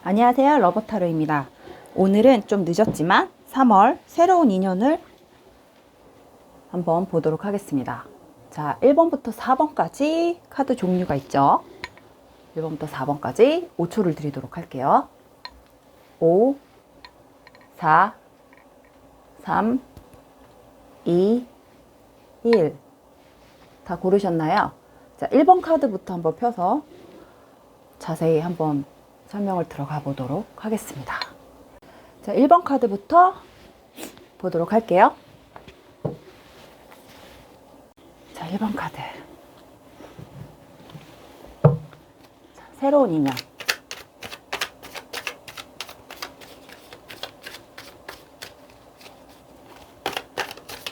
안녕하세요, 러버타로입니다. 오늘은 좀 늦었지만 3월 새로운 인연을 한번 보도록 하겠습니다. 자, 1번부터 4번까지 카드 종류가 있죠. 1번부터 4번까지 5초를 드리도록 할게요. 5, 4, 3, 2, 1. 다 고르셨나요? 자, 1번 카드부터 한번 펴서 자세히 한번 설명을 들어가 보도록 하겠습니다. 자, 1번 카드부터 보도록 할게요. 자, 1번 카드. 자, 새로운 인연.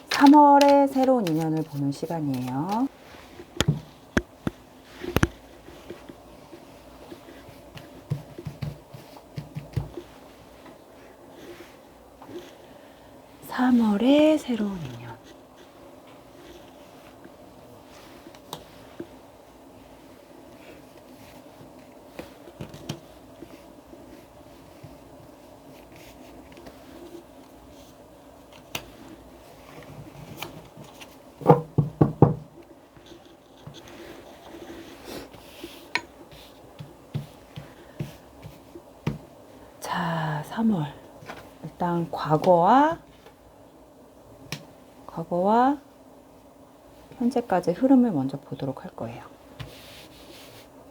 (3월의) 새로운 인연을 보는 시간이에요. (3월의) 새로운 인연. 자, 3월. 일단 과거와 현재까지 흐름을 먼저 보도록 할 거예요.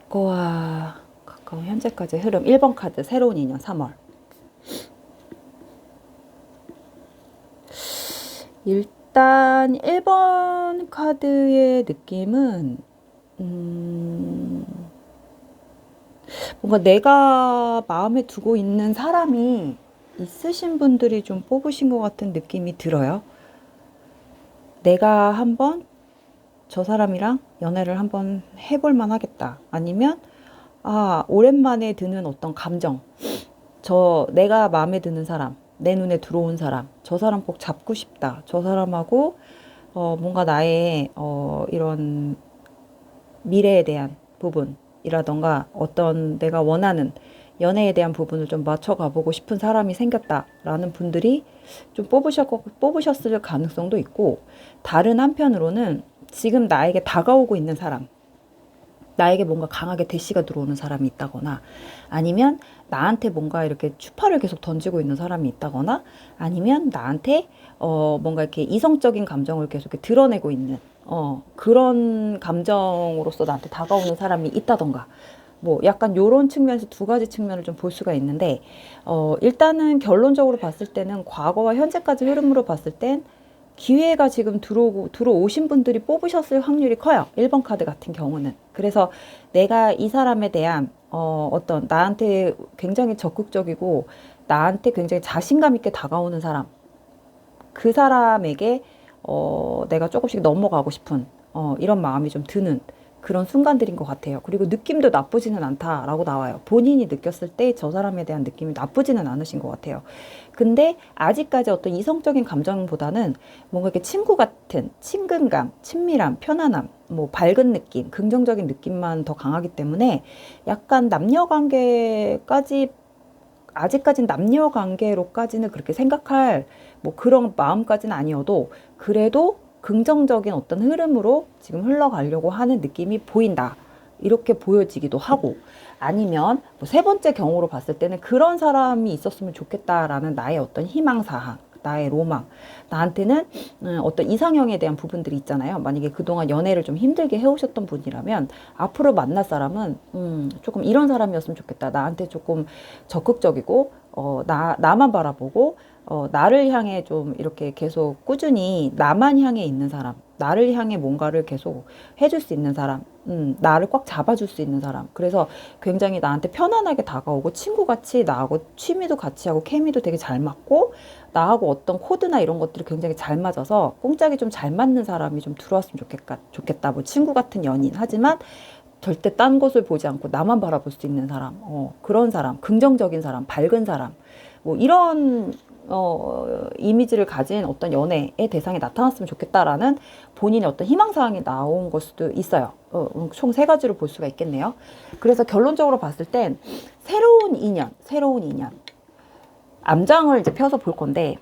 과거와 가까운 현재까지 흐름. 1번 카드 새로운 인연 3월. 일단 1번 카드의 느낌은 뭔가 내가 마음에 두고 있는 사람이 있으신 분들이 좀 뽑으신 것 같은 느낌이 들어요. 내가 한번 저 사람이랑 연애를 한번 해볼만 하겠다. 아니면 오랜만에 드는 어떤 감정. 내가 마음에 드는 사람, 내 눈에 들어온 사람, 저 사람 꼭 잡고 싶다. 저 사람하고 뭔가 나의 이런 미래에 대한 부분이라던가 어떤 내가 원하는 연애에 대한 부분을 좀 맞춰가보고 싶은 사람이 생겼다라는 분들이 좀 뽑으셨을 가능성도 있고, 다른 한편으로는 지금 나에게 다가오고 있는 사람, 나에게 뭔가 강하게 대시가 들어오는 사람이 있다거나, 아니면 나한테 뭔가 이렇게 추파를 계속 던지고 있는 사람이 있다거나, 아니면 나한테 뭔가 이렇게 이성적인 감정을 계속 이렇게 드러내고 있는 그런 감정으로서 나한테 다가오는 사람이 있다던가, 뭐 약간 요런 측면에서 두 가지 측면을 좀 볼 수가 있는데, 일단은 결론적으로 봤을 때는 과거와 현재까지 흐름으로 봤을 땐 기회가 지금 들어오신 분들이 뽑으셨을 확률이 커요. 1번 카드 같은 경우는. 그래서 내가 이 사람에 대한 어떤 나한테 굉장히 적극적이고 나한테 굉장히 자신감 있게 다가오는 사람, 그 사람에게 내가 조금씩 넘어가고 싶은 이런 마음이 좀 드는 그런 순간들인 것 같아요. 그리고 느낌도 나쁘지는 않다라고 나와요. 본인이 느꼈을 때 저 사람에 대한 느낌이 나쁘지는 않으신 것 같아요. 근데 아직까지 어떤 이성적인 감정보다는 뭔가 이렇게 친구 같은 친근감, 친밀함, 편안함, 뭐 밝은 느낌, 긍정적인 느낌만 더 강하기 때문에 약간 아직까지는 남녀 관계로까지는 그렇게 생각할 뭐 그런 마음까지는 아니어도, 그래도 긍정적인 어떤 흐름으로 지금 흘러가려고 하는 느낌이 보인다. 이렇게 보여지기도 하고, 아니면 뭐 세 번째 경우로 봤을 때는 그런 사람이 있었으면 좋겠다라는 나의 어떤 희망사항, 나의 로망, 나한테는 어떤 이상형에 대한 부분들이 있잖아요. 만약에 그동안 연애를 좀 힘들게 해오셨던 분이라면 앞으로 만날 사람은 조금 이런 사람이었으면 좋겠다. 나한테 조금 적극적이고 나만 바라보고 나를 향해 좀 이렇게 계속 꾸준히 나만 향해 있는 사람, 나를 향해 뭔가를 계속 해줄 수 있는 사람, 나를 꽉 잡아줄 수 있는 사람. 그래서 굉장히 나한테 편안하게 다가오고 친구같이 나하고 취미도 같이 하고 케미도 되게 잘 맞고 나하고 어떤 코드나 이런 것들이 굉장히 잘 맞아서 꽁짝이 좀 잘 맞는 사람이 좀 들어왔으면 좋겠다. 뭐 친구 같은 연인. 하지만 절대 딴 곳을 보지 않고 나만 바라볼 수 있는 사람, 그런 사람, 긍정적인 사람, 밝은 사람, 뭐 이런 이미지를 가진 어떤 연애의 대상이 나타났으면 좋겠다라는 본인의 어떤 희망사항이 나온 걸 수도 있어요. 총 세 가지로 볼 수가 있겠네요. 그래서 결론적으로 봤을 땐 새로운 인연. 암장을 이제 펴서 볼 건데,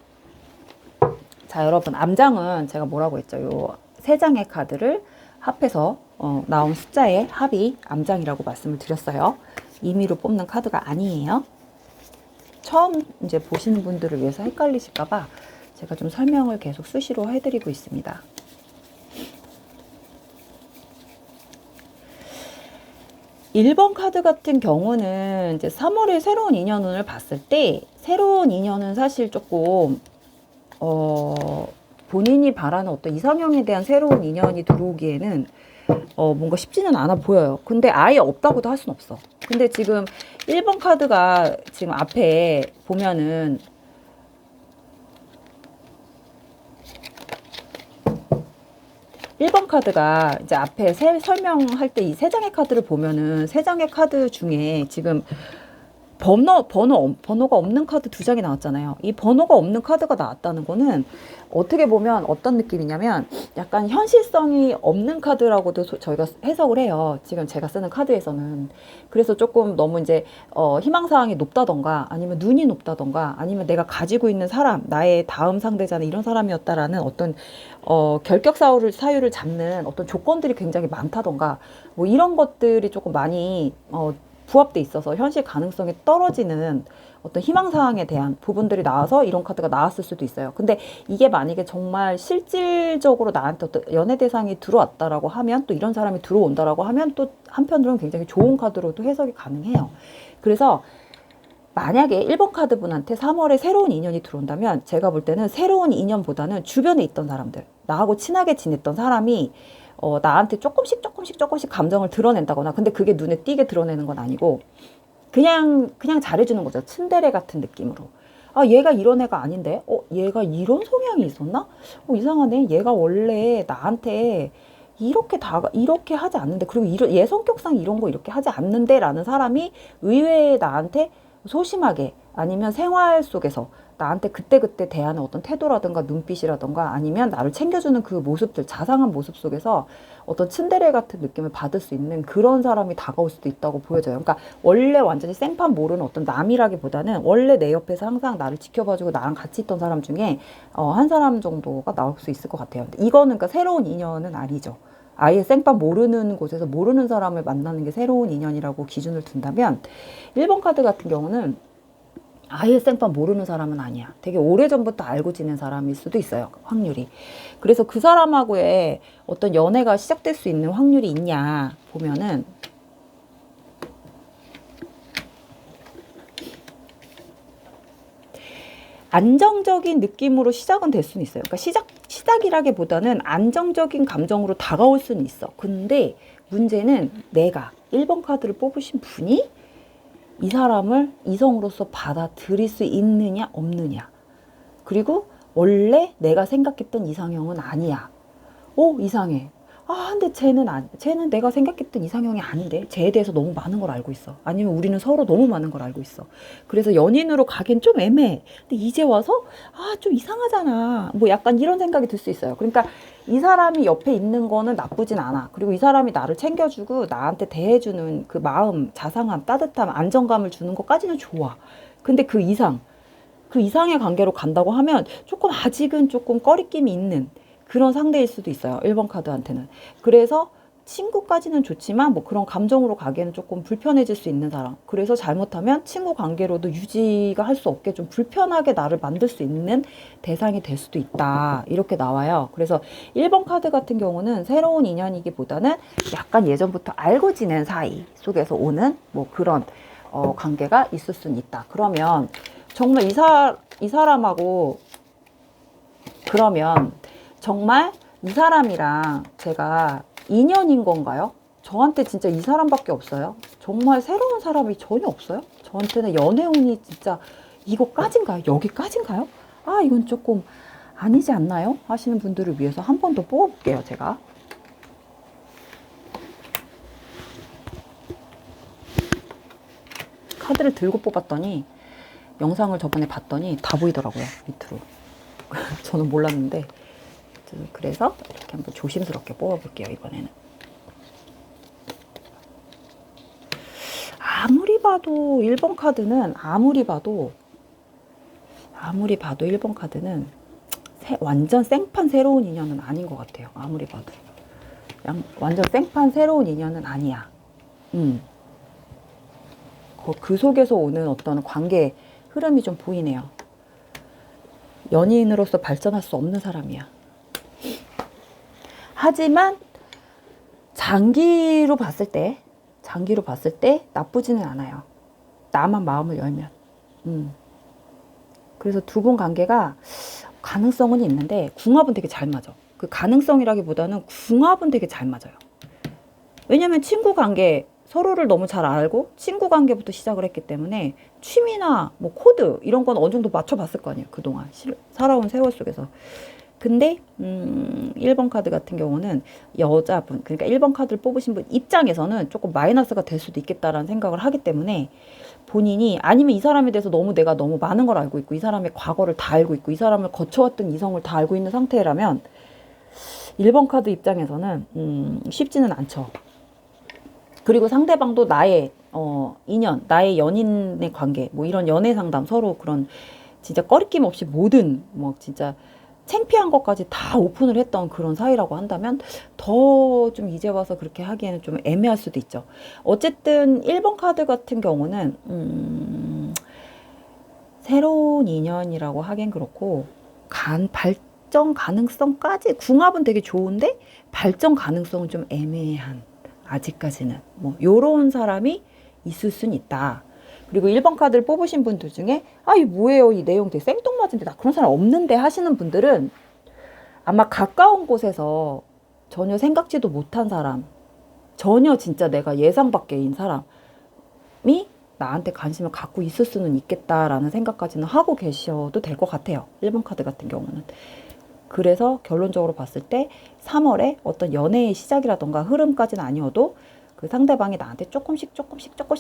자, 여러분, 암장은 제가 뭐라고 했죠? 요 세 장의 카드를 합해서 나온 숫자의 합이 암장이라고 말씀을 드렸어요. 임의로 뽑는 카드가 아니에요. 처음 이제 보시는 분들을 위해서 헷갈리실까봐 제가 좀 설명을 계속 수시로 해드리고 있습니다. (1번) 카드 같은 경우는 이제 3월의 새로운 인연운을 봤을 때, 새로운 인연은 사실 조금 본인이 바라는 어떤 이상형에 대한 새로운 인연이 들어오기에는 뭔가 쉽지는 않아 보여요. 근데 아예 없다고도 할 순 없어. 근데 지금 1번 카드가 지금 앞에 보면은 (1번) 카드가 이제 앞에 설명할 때 이 세 장의 카드를 보면은 세 장의 카드 중에 지금 번호가 없는 카드 두 장이 나왔잖아요. 이 번호가 없는 카드가 나왔다는 거는 어떻게 보면 어떤 느낌이냐면 약간 현실성이 없는 카드라고도 저희가 해석을 해요. 지금 제가 쓰는 카드에서는. 그래서 조금 너무 이제 희망사항이 높다던가 아니면 눈이 높다던가 아니면 내가 가지고 있는 사람, 나의 다음 상대자는 이런 사람이었다라는 어떤 결격 사유를 잡는 어떤 조건들이 굉장히 많다던가 뭐 이런 것들이 조금 많이 부합돼 있어서 현실 가능성이 떨어지는 어떤 희망사항에 대한 부분들이 나와서 이런 카드가 나왔을 수도 있어요. 근데 이게 만약에 정말 실질적으로 나한테 어떤 연애 대상이 들어왔다라고 하면, 또 이런 사람이 들어온다라고 하면 또 한편으로는 굉장히 좋은 카드로도 해석이 가능해요. 그래서 만약에 1번 카드 분한테 3월에 새로운 인연이 들어온다면 제가 볼 때는 새로운 인연보다는 주변에 있던 사람들, 나하고 친하게 지냈던 사람이 나한테 조금씩 감정을 드러낸다거나, 근데 그게 눈에 띄게 드러내는 건 아니고 그냥 잘해주는 거죠. 츤데레 같은 느낌으로. 아, 얘가 이런 애가 아닌데? 얘가 이런 성향이 있었나? 이상하네. 얘가 원래 나한테 이렇게 하지 않는데, 그리고 얘 성격상 이런 거 이렇게 하지 않는데 라는 사람이 의외에 나한테 소심하게, 아니면 생활 속에서 나한테 그때그때 대하는 어떤 태도라든가 눈빛이라든가 아니면 나를 챙겨주는 그 모습들, 자상한 모습 속에서 어떤 츤데레 같은 느낌을 받을 수 있는 그런 사람이 다가올 수도 있다고 보여져요. 그러니까 원래 완전히 생판 모르는 어떤 남이라기보다는 원래 내 옆에서 항상 나를 지켜봐주고 나랑 같이 있던 사람 중에 한 사람 정도가 나올 수 있을 것 같아요. 근데 이거는 그러니까 새로운 인연은 아니죠. 아예 생판 모르는 곳에서 모르는 사람을 만나는 게 새로운 인연이라고 기준을 둔다면, 1번 카드 같은 경우는 아예 생판 모르는 사람은 아니야. 되게 오래전부터 알고 지낸 사람일 수도 있어요. 확률이. 그래서 그 사람하고의 어떤 연애가 시작될 수 있는 확률이 있냐 보면은, 안정적인 느낌으로 시작은 될 수는 있어요. 그러니까 시작이라기보다는 안정적인 감정으로 다가올 수는 있어. 근데 문제는 내가 1번 카드를 뽑으신 분이 이 사람을 이성으로서 받아들일 수 있느냐 없느냐, 그리고 원래 내가 생각했던 이상형은 아니야. 이상해. 근데 쟤는 내가 생각했던 이상형이 아닌데, 쟤에 대해서 너무 많은 걸 알고 있어. 아니면 우리는 서로 너무 많은 걸 알고 있어. 그래서 연인으로 가긴 좀 애매해. 근데 이제 와서 좀 이상하잖아. 뭐 약간 이런 생각이 들 수 있어요. 그러니까 이 사람이 옆에 있는 거는 나쁘진 않아. 그리고 이 사람이 나를 챙겨주고 나한테 대해주는 그 마음, 자상함, 따뜻함, 안정감을 주는 것까지는 좋아. 근데 그 이상의 관계로 간다고 하면 아직은 조금 꺼리낌이 있는 그런 상대일 수도 있어요. 1번 카드한테는. 그래서 친구까지는 좋지만 뭐 그런 감정으로 가기에는 조금 불편해질 수 있는 사람. 그래서 잘못하면 친구 관계로도 유지가 할 수 없게 좀 불편하게 나를 만들 수 있는 대상이 될 수도 있다. 이렇게 나와요. 그래서 1번 카드 같은 경우는 새로운 인연이기보다는 약간 예전부터 알고 지낸 사이 속에서 오는 뭐 그런 관계가 있을 수는 있다. 그러면 정말 이 사람하고, 그러면 정말 이 사람이랑 제가 인연인 건가요? 저한테 진짜 이 사람밖에 없어요. 정말 새로운 사람이 전혀 없어요. 저한테는 연애운이 진짜 이거까진가요? 여기까진가요? 이건 조금 아니지 않나요? 하시는 분들을 위해서 한 번 더 뽑아볼게요, 제가. 카드를 들고 뽑았더니 영상을 저번에 봤더니 다 보이더라고요, 밑으로. 저는 몰랐는데. 그래서 이렇게 한번 조심스럽게 뽑아볼게요, 이번에는. 아무리 봐도 1번 카드는 아무리 봐도 1번 카드는 완전 생판 새로운 인연은 아닌 것 같아요. 아무리 봐도 완전 생판 새로운 인연은 아니야. 그 속에서 오는 어떤 관계 흐름이 좀 보이네요. 연인으로서 발전할 수 없는 사람이야. 하지만 장기로 봤을 때 나쁘지는 않아요. 나만 마음을 열면. 그래서 두 분 관계가 가능성은 있는데 궁합은 되게 잘 맞아. 그 가능성이라기보다는 궁합은 되게 잘 맞아요. 왜냐면 친구 관계, 서로를 너무 잘 알고 친구 관계부터 시작을 했기 때문에 취미나 뭐 코드 이런 건 어느 정도 맞춰봤을 거 아니에요. 그동안 살아온 세월 속에서. 근데 1번 카드 같은 경우는 여자분, 그러니까 1번 카드를 뽑으신 분 입장에서는 조금 마이너스가 될 수도 있겠다라는 생각을 하기 때문에 본인이, 아니면 이 사람에 대해서 내가 너무 많은 걸 알고 있고 이 사람의 과거를 다 알고 있고 이 사람을 거쳐왔던 이성을 다 알고 있는 상태라면 1번 카드 입장에서는 쉽지는 않죠. 그리고 상대방도 나의 인연, 나의 연인의 관계, 뭐 이런 연애 상담, 서로 그런 진짜 꺼리낌 없이 모든 뭐 진짜 창피한 것까지 다 오픈을 했던 그런 사이라고 한다면 더 좀 이제 와서 그렇게 하기에는 좀 애매할 수도 있죠. 어쨌든 1번 카드 같은 경우는 새로운 인연이라고 하긴 그렇고 발전 가능성까지, 궁합은 되게 좋은데 발전 가능성은 좀 애매한, 아직까지는 뭐 요런 사람이 있을 순 있다. 그리고 1번 카드를 뽑으신 분들 중에 이 뭐예요, 이 내용 되게 생뚱맞은데 나 그런 사람 없는데 하시는 분들은 아마 가까운 곳에서 전혀 생각지도 못한 사람, 전혀 진짜 내가 예상 밖인 사람이 나한테 관심을 갖고 있을 수는 있겠다라는 생각까지는 하고 계셔도 될 것 같아요. 1번 카드 같은 경우는. 그래서 결론적으로 봤을 때 3월에 어떤 연애의 시작이라던가 흐름까지는 아니어도 그 상대방이 나한테 조금씩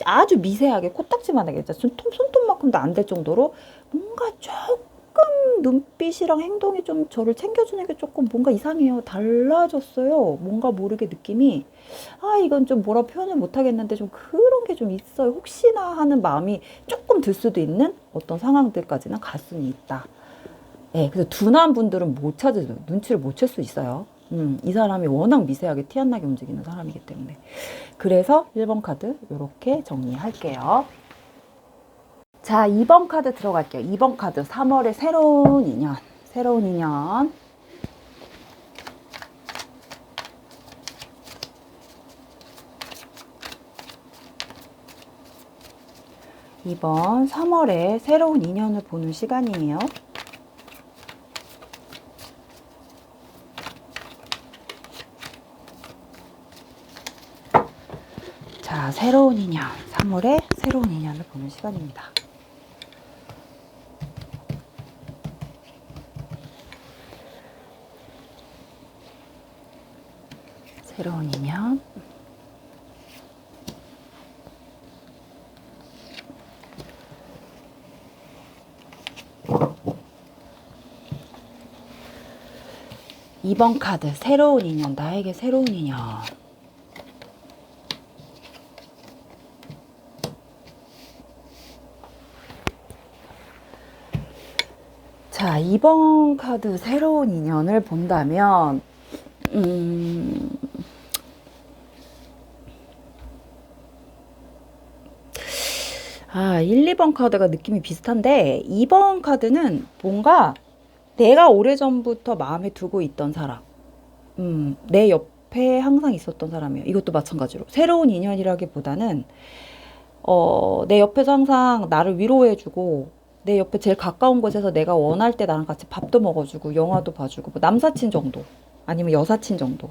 아주 미세하게 코딱지만하게 손톱만큼도 안 될 정도로 뭔가 조금 눈빛이랑 행동이 좀 저를 챙겨주는 게 조금 뭔가 이상해요. 달라졌어요. 뭔가 모르게 느낌이 이건 좀 뭐라 표현을 못하겠는데 좀 그런 게 좀 있어요. 혹시나 하는 마음이 조금 들 수도 있는 어떤 상황들까지는 갈 수는 있다. 네, 그래서 둔한 분들은 눈치를 못 챌 수 있어요. 이 사람이 워낙 미세하게 티 안 나게 움직이는 사람이기 때문에. 그래서 1번 카드 이렇게 정리할게요. 자, 2번 카드 들어갈게요. 2번 카드 3월의 새로운 인연. 2번 3월에 새로운 인연을 보는 시간이에요. 자, 새로운 인연. 3월에 새로운 인연을 보는 시간입니다. 새로운 인연. 이번 카드 새로운 인연, 나에게 새로운 인연. 자, 2번 카드 새로운 인연을 본다면 1, 2번 카드가 느낌이 비슷한데 2번 카드는 뭔가 내가 오래전부터 마음에 두고 있던 사람, 내 옆에 항상 있었던 사람이에요. 이것도 마찬가지로 새로운 인연이라기보다는 내 옆에서 항상 나를 위로해주고 내 옆에 제일 가까운 곳에서 내가 원할 때 나랑 같이 밥도 먹어주고 영화도 봐주고 뭐 남사친 정도 아니면 여사친 정도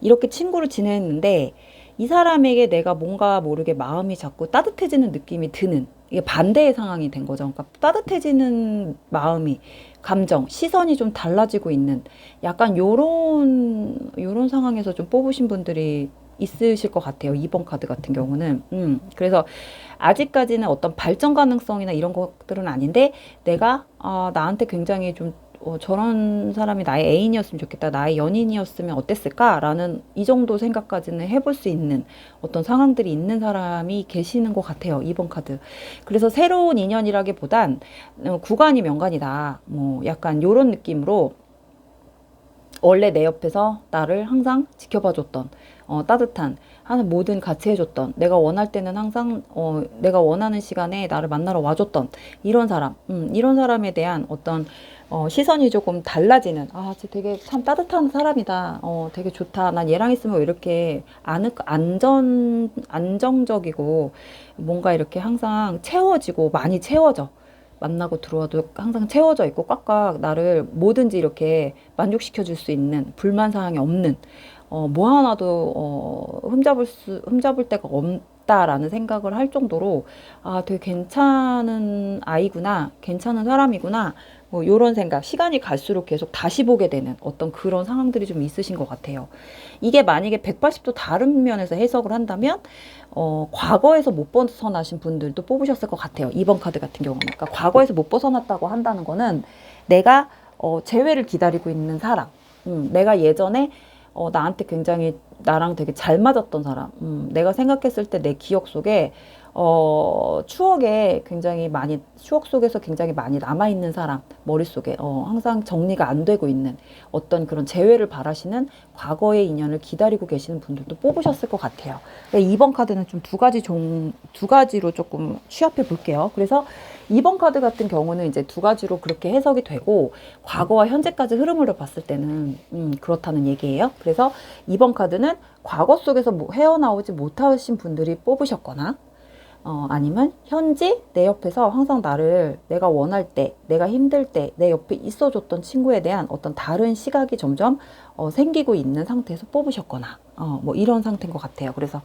이렇게 친구를 지냈는데 이 사람에게 내가 뭔가 모르게 마음이 자꾸 따뜻해지는 느낌이 드는, 이게 반대의 상황이 된 거죠. 그러니까 따뜻해지는 마음이, 감정, 시선이 좀 달라지고 있는 약간 요런 상황에서 좀 뽑으신 분들이 있으실 것 같아요. 2번 카드 같은 경우는. 그래서 아직까지는 어떤 발전 가능성이나 이런 것들은 아닌데 내가 나한테 굉장히 좀 저런 사람이 나의 애인이었으면 좋겠다. 나의 연인이었으면 어땠을까라는 이 정도 생각까지는 해볼 수 있는 어떤 상황들이 있는 사람이 계시는 것 같아요. 2번 카드. 그래서 새로운 인연이라기보단 구간이 명간이다. 뭐 약간 요런 느낌으로 원래 내 옆에서 나를 항상 지켜봐줬던 따뜻한 하는 뭐든 같이 해줬던 내가 원할 때는 항상 내가 원하는 시간에 나를 만나러 와줬던 이런 사람 이런 사람에 대한 어떤 시선이 조금 달라지는 쟤 되게 참 따뜻한 사람이다 되게 좋다 난 얘랑 있으면 이렇게 안정적이고 뭔가 이렇게 항상 채워지고 많이 채워져 만나고 들어와도 항상 채워져 있고 꽉꽉 나를 뭐든지 이렇게 만족시켜 줄 수 있는 불만 사항이 없는 뭐 하나도 흠잡을 데가 없다라는 생각을 할 정도로 되게 괜찮은 아이구나 괜찮은 사람이구나 뭐 요런 생각 시간이 갈수록 계속 다시 보게 되는 어떤 그런 상황들이 좀 있으신 것 같아요. 이게 만약에 180도 다른 면에서 해석을 한다면 과거에서 못 벗어나신 분들도 뽑으셨을 것 같아요. 2번 카드 같은 경우는. 그러니까 과거에서 못 벗어났다고 한다는 거는 내가 재회를 기다리고 있는 사람. 내가 예전에 나한테 굉장히 나랑 되게 잘 맞았던 사람. 내가 생각했을 때 내 기억 속에 추억 속에서 굉장히 많이 남아있는 사람, 머릿속에, 항상 정리가 안 되고 있는 어떤 그런 재회를 바라시는 과거의 인연을 기다리고 계시는 분들도 뽑으셨을 것 같아요. 2번 카드는 좀 두 가지로 조금 취합해 볼게요. 그래서 2번 카드 같은 경우는 이제 두 가지로 그렇게 해석이 되고, 과거와 현재까지 흐름을 봤을 때는, 그렇다는 얘기예요. 그래서 2번 카드는 과거 속에서 헤어나오지 못하신 분들이 뽑으셨거나, 아니면 현재 내 옆에서 항상 내가 원할 때, 내가 힘들 때 내 옆에 있어줬던 친구에 대한 어떤 다른 시각이 점점 생기고 있는 상태에서 뽑으셨거나 뭐 이런 상태인 것 같아요. 그래서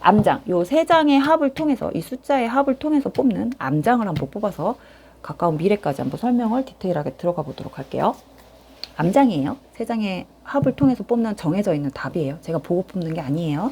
암장, 요 세 장의 합을 통해서 이 숫자의 합을 통해서 뽑는 암장을 한번 뽑아서 가까운 미래까지 한번 설명을 디테일하게 들어가 보도록 할게요. 암장이에요. 세 장의 합을 통해서 뽑는 정해져 있는 답이에요. 제가 보고 뽑는 게 아니에요.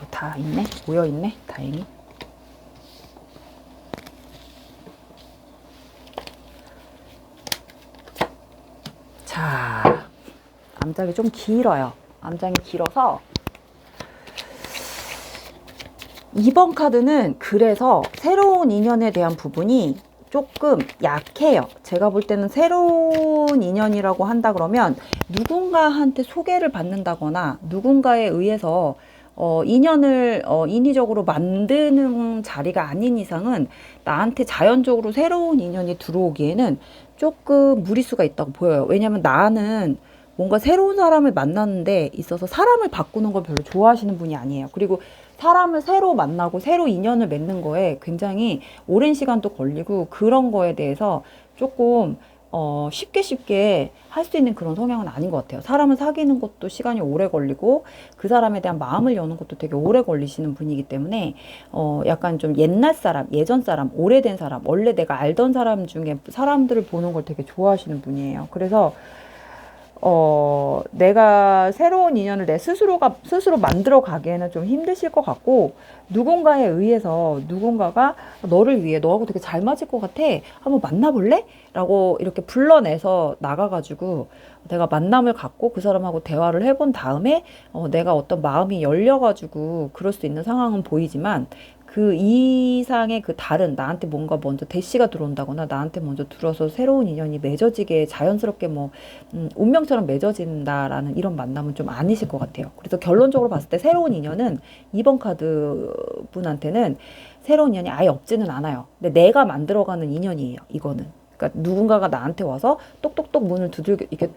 다 있네. 모여 있네. 다행히. 자, 암장이 좀 길어요. 암장이 길어서 2번 카드는 그래서 새로운 인연에 대한 부분이 조금 약해요. 제가 볼 때는 새로운 인연이라고 한다 그러면 누군가한테 소개를 받는다거나 누군가에 의해서 인연을 인위적으로 만드는 자리가 아닌 이상은 나한테 자연적으로 새로운 인연이 들어오기에는 조금 무리수가 있다고 보여요. 왜냐면 나는 뭔가 새로운 사람을 만나는데 있어서 사람을 바꾸는 걸 별로 좋아하시는 분이 아니에요. 그리고 사람을 새로 만나고 새로 인연을 맺는 거에 굉장히 오랜 시간도 걸리고 그런 거에 대해서 조금 쉽게 할 수 있는 그런 성향은 아닌 것 같아요. 사람을 사귀는 것도 시간이 오래 걸리고 그 사람에 대한 마음을 여는 것도 되게 오래 걸리시는 분이기 때문에 약간 좀 옛날 사람, 예전 사람, 오래된 사람, 원래 내가 알던 사람 중에 사람들을 보는 걸 되게 좋아하시는 분이에요. 그래서 내가 새로운 인연을 내 스스로 만들어 가기에는 좀 힘드실 것 같고, 누군가에 의해서 누군가가 너를 위해 너하고 되게 잘 맞을 것 같아. 한번 만나볼래? 라고 이렇게 불러내서 나가가지고 내가 만남을 갖고 그 사람하고 대화를 해본 다음에 내가 어떤 마음이 열려가지고 그럴 수 있는 상황은 보이지만 그 이상의 그 다른 나한테 뭔가 먼저 대시가 들어온다거나 나한테 먼저 들어서 새로운 인연이 맺어지게 자연스럽게 운명처럼 맺어진다라는 이런 만남은 좀 아니실 것 같아요. 그래서 결론적으로 봤을 때 새로운 인연은 2번 카드 분한테는 새로운 인연이 아예 없지는 않아요. 근데 내가 만들어가는 인연이에요. 이거는. 그러니까 누군가가 나한테 와서 똑똑똑 문을 두들겨 이렇게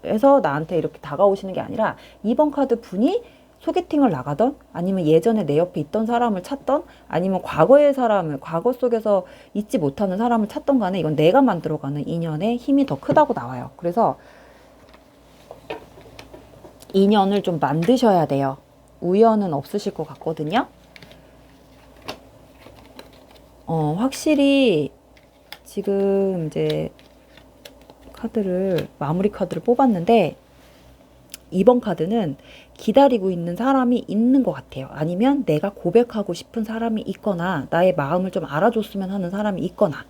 해서 나한테 이렇게 다가오시는 게 아니라 2번 카드 분이 소개팅을 나가던 아니면 예전에 내 옆에 있던 사람을 찾던 아니면 과거 속에서 잊지 못하는 사람을 찾던 간에 이건 내가 만들어가는 인연의 힘이 더 크다고 나와요. 그래서 인연을 좀 만드셔야 돼요. 우연은 없으실 것 같거든요. 확실히 지금 이제 마무리 카드를 뽑았는데, 이번 카드는 기다리고 있는 사람이 있는 것 같아요. 아니면 내가 고백하고 싶은 사람이 있거나, 나의 마음을 좀 알아줬으면 하는 사람이 있거나.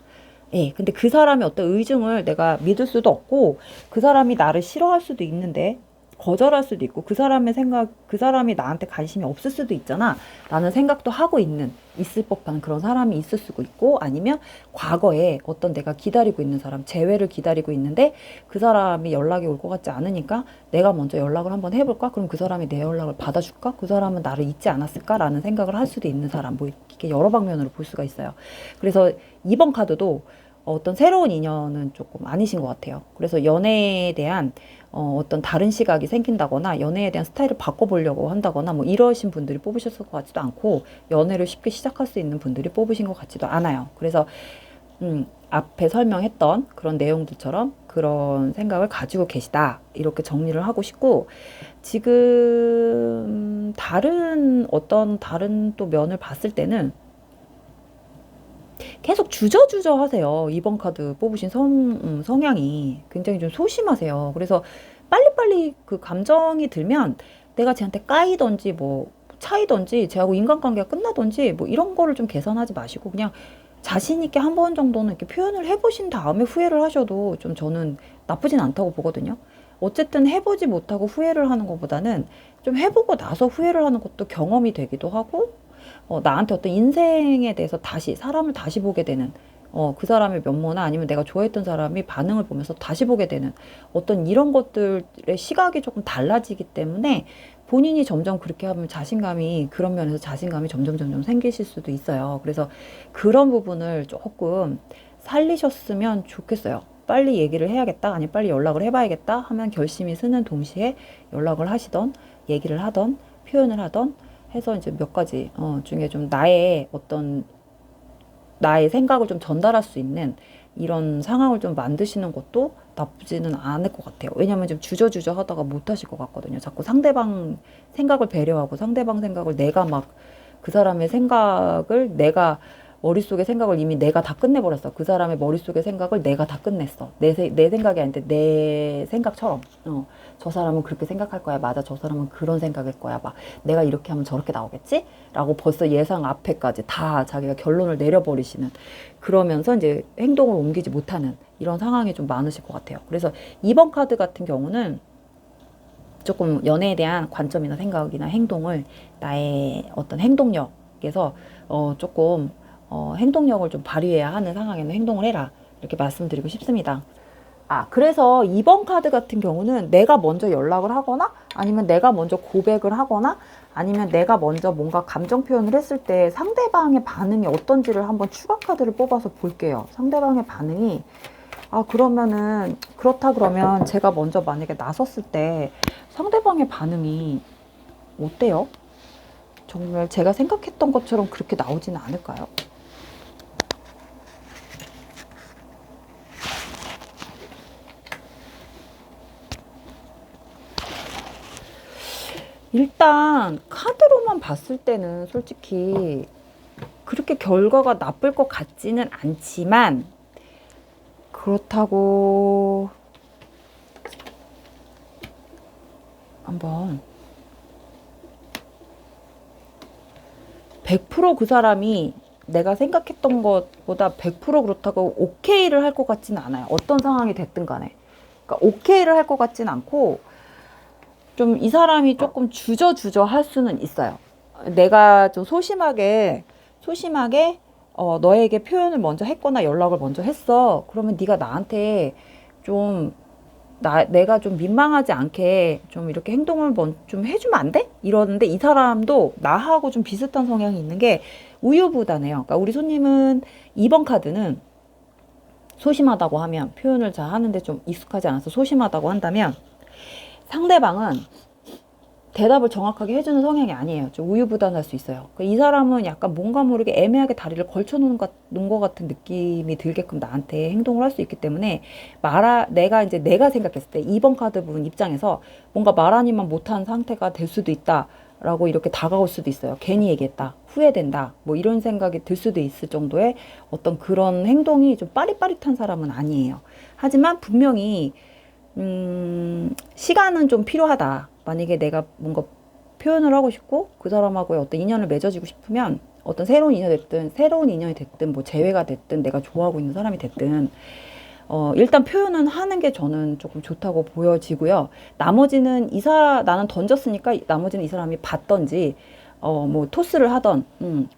예, 근데 그 사람의 어떤 의중을 내가 믿을 수도 없고, 그 사람이 나를 싫어할 수도 있는데, 거절할 수도 있고, 그 사람이 나한테 관심이 없을 수도 있잖아 라는 생각도 하고 있을 법한 그런 사람이 있을 수도 있고, 아니면 과거에 어떤 내가 기다리고 있는 사람, 재회를 기다리고 있는데 그 사람이 연락이 올 것 같지 않으니까 내가 먼저 연락을 한번 해볼까? 그럼 그 사람이 내 연락을 받아줄까? 그 사람은 나를 잊지 않았을까? 라는 생각을 할 수도 있는 사람, 뭐 이렇게 여러 방면으로 볼 수가 있어요. 그래서 이번 카드도 어떤 새로운 인연은 조금 아니신 것 같아요. 그래서 연애에 대한 어떤 다른 시각이 생긴다거나, 연애에 대한 스타일을 바꿔보려고 한다거나 뭐 이러신 분들이 뽑으셨을 것 같지도 않고, 연애를 쉽게 시작할 수 있는 분들이 뽑으신 것 같지도 않아요. 그래서 앞에 설명했던 그런 내용들처럼 그런 생각을 가지고 계시다, 이렇게 정리를 하고 싶고, 지금 다른 또 면을 봤을 때는 계속 주저주저 하세요. 이번 카드 뽑으신 성향이 굉장히 좀 소심하세요. 그래서 빨리빨리 그 감정이 들면 내가 쟤한테 까이던지 뭐 차이던지 쟤하고 인간관계가 끝나던지 뭐 이런 거를 좀 계산하지 마시고, 그냥 자신 있게 한 번 정도는 이렇게 표현을 해보신 다음에 후회를 하셔도 좀 저는 나쁘진 않다고 보거든요. 어쨌든 해보지 못하고 후회를 하는 것보다는 좀 해보고 나서 후회를 하는 것도 경험이 되기도 하고, 나한테 어떤 인생에 대해서 사람을 다시 보게 되는, 그 사람의 면모나 아니면 내가 좋아했던 사람이 반응을 보면서 다시 보게 되는 어떤 이런 것들의 시각이 조금 달라지기 때문에, 본인이 점점 그렇게 하면 그런 면에서 자신감이 점점 생기실 수도 있어요. 그래서 그런 부분을 조금 살리셨으면 좋겠어요. 빨리 얘기를 해야겠다, 아니면 빨리 연락을 해봐야겠다 하면 결심이 서는 동시에 연락을 하시던, 얘기를 하던, 표현을 하던 해서 이제 몇 가지 중에 좀 나의 생각을 좀 전달할 수 있는 이런 상황을 좀 만드시는 것도 나쁘지는 않을 것 같아요. 왜냐면 좀 주저주저 하다가 못 하실 것 같거든요. 자꾸 상대방 생각을 배려하고, 상대방 생각을 내가 막 그 사람의 생각을 머릿속의 생각을 이미 내가 다 끝내버렸어. 그 사람의 머릿속의 생각을 내가 다 끝냈어. 내 생각이 아닌데 내 생각처럼. 저 사람은 그렇게 생각할 거야. 맞아. 저 사람은 그런 생각일 거야. 막 내가 이렇게 하면 저렇게 나오겠지? 라고 벌써 예상 앞에까지 다 자기가 결론을 내려버리시는, 그러면서 이제 행동을 옮기지 못하는 이런 상황이 좀 많으실 것 같아요. 그래서 이번 카드 같은 경우는 조금 연애에 대한 관점이나 생각이나 행동을 나의 어떤 행동력에서 조금 행동력을 좀 발휘해야 하는 상황에는 행동을 해라, 이렇게 말씀드리고 싶습니다. 그래서 이번 카드 같은 경우는 내가 먼저 연락을 하거나, 아니면 내가 먼저 고백을 하거나, 아니면 내가 먼저 뭔가 감정 표현을 했을 때 상대방의 반응이 어떤지를 한번 추가 카드를 뽑아서 볼게요. 상대방의 반응이 그렇다 그러면 제가 먼저 만약에 나섰을 때 상대방의 반응이 어때요? 정말 제가 생각했던 것처럼 그렇게 나오지는 않을까요? 일단 카드로만 봤을 때는 솔직히 그렇게 결과가 나쁠 것 같지는 않지만, 그렇다고 한번 100% 그 사람이 내가 생각했던 것보다 100% 그렇다고 오케이를 할 것 같지는 않아요. 어떤 상황이 됐든 간에. 그러니까 오케이를 할 것 같지는 않고, 좀 이 사람이 조금 주저주저 할 수는 있어요. 내가 좀 소심하게 너에게 표현을 먼저 했거나 연락을 먼저 했어. 그러면 네가 나한테 좀 내가 좀 민망하지 않게 좀 이렇게 행동을 좀 해주면 안 돼? 이러는데, 이 사람도 나하고 좀 비슷한 성향이 있는 게 우유부단해요. 그러니까 우리 손님은 이번 카드는 소심하다고 하면, 표현을 잘 하는데 좀 익숙하지 않아서 소심하다고 한다면, 상대방은 대답을 정확하게 해주는 성향이 아니에요. 좀 우유부단할 수 있어요. 그러니까 이 사람은 약간 뭔가 모르게 애매하게 다리를 걸쳐놓은 것 같은 느낌이 들게끔 나한테 행동을 할 수 있기 때문에, 내가 생각했을 때 2번 카드 분 입장에서 뭔가 말 아니면 못한 상태가 될 수도 있다 라고 이렇게 다가올 수도 있어요. 괜히 얘기했다, 후회된다, 뭐 이런 생각이 들 수도 있을 정도의 어떤 그런 행동이 좀 빠릿빠릿한 사람은 아니에요. 하지만 분명히 시간은 좀 필요하다. 만약에 내가 뭔가 표현을 하고 싶고 그 사람하고의 어떤 인연을 맺어지고 싶으면 어떤 새로운 인연이 됐든 뭐 재회가 됐든 내가 좋아하고 있는 사람이 됐든 일단 표현은 하는 게 저는 조금 좋다고 보여지고요. 나머지는 나는 던졌으니까 나머지는 이 사람이 받던지, 뭐, 토스를 하던,